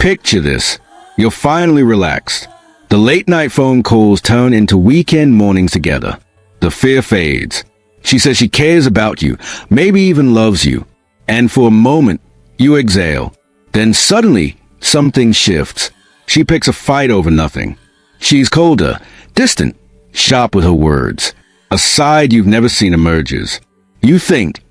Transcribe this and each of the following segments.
Picture this. You're finally relaxed. The late-night phone calls turn into weekend mornings together. The fear fades. She says she cares about you, maybe even loves you. And for a moment, you exhale. Then suddenly, something shifts. She picks a fight over nothing. She's colder, distant, sharp with her words. A side you've never seen emerges. You think,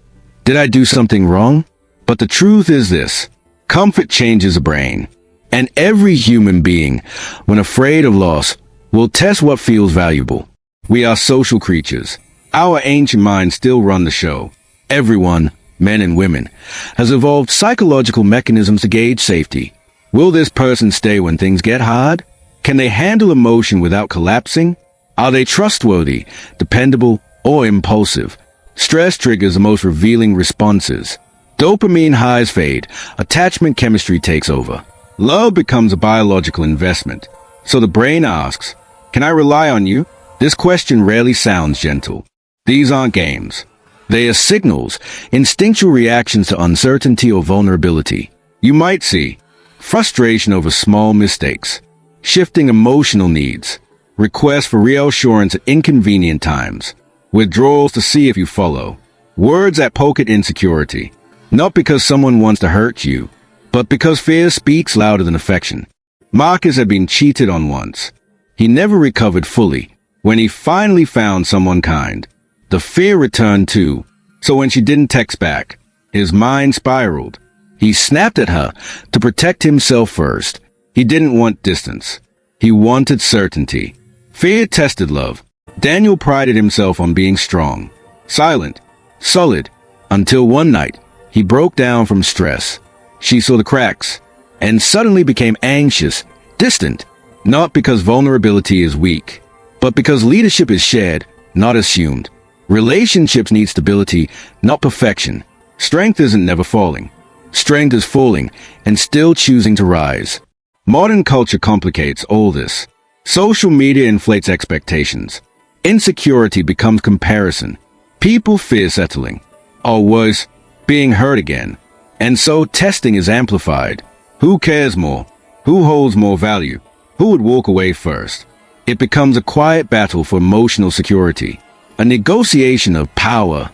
did I do something wrong? But the truth is this. Comfort changes the brain. And every human being, when afraid of loss, will test what feels valuable. We are social creatures. Our ancient minds still run the show. Everyone, men and women, has evolved psychological mechanisms to gauge safety. Will this person stay when things get hard? Can they handle emotion without collapsing? Are they trustworthy, dependable, or impulsive? Stress triggers the most revealing responses. Dopamine highs fade, attachment chemistry takes over. Love becomes a biological investment. So the brain asks, can I rely on you? This question rarely sounds gentle. These aren't games. They are signals, instinctual reactions to uncertainty or vulnerability. You might see frustration over small mistakes, shifting emotional needs, requests for reassurance at inconvenient times, withdrawals to see if you follow, words that poke at insecurity, not because someone wants to hurt you, but because fear speaks louder than affection. Marcus had been cheated on once. He never recovered fully. When he finally found someone kind, the fear returned too. So when she didn't text back, his mind spiraled. He snapped at her to protect himself first. He didn't want distance. He wanted certainty. Fear tested love. Daniel prided himself on being strong, silent, solid, until one night he broke down from stress. She saw the cracks and suddenly became anxious, distant, not because vulnerability is weak, but because leadership is shared, not assumed. Relationships need stability, not perfection. Strength isn't never falling. Strength is falling and still choosing to rise. Modern culture complicates all this. Social media inflates expectations. Insecurity becomes comparison. People fear settling, or worse, being hurt again. And so testing is amplified. Who cares more? Who holds more value? Who would walk away first? It becomes a quiet battle for emotional security, a negotiation of power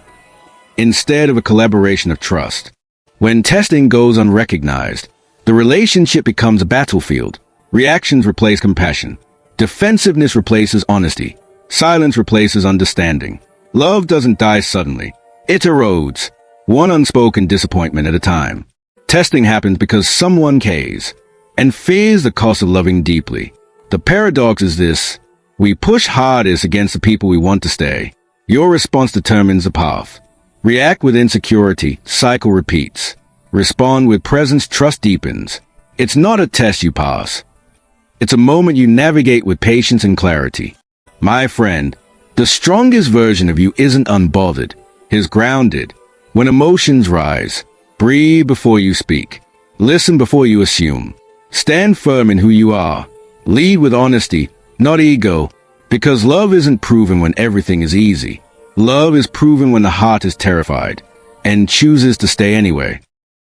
instead of a collaboration of trust. When testing goes unrecognized, the relationship becomes a battlefield. Reactions replace compassion. Defensiveness replaces honesty. Silence replaces understanding. Love doesn't die suddenly. It erodes, one unspoken disappointment at a time. Testing happens because someone cares and fears the cost of loving deeply. The paradox is this: we push hardest against the people we want to stay. Your response determines the path. React with insecurity, cycle repeats. Respond with presence, trust deepens. It's not a test you pass. It's a moment you navigate with patience and clarity. My friend, the strongest version of you isn't unbothered. It's grounded. When emotions rise, breathe before you speak. Listen before you assume. Stand firm in who you are. Lead with honesty, not ego. Because love isn't proven when everything is easy. Love is proven when the heart is terrified and chooses to stay anyway.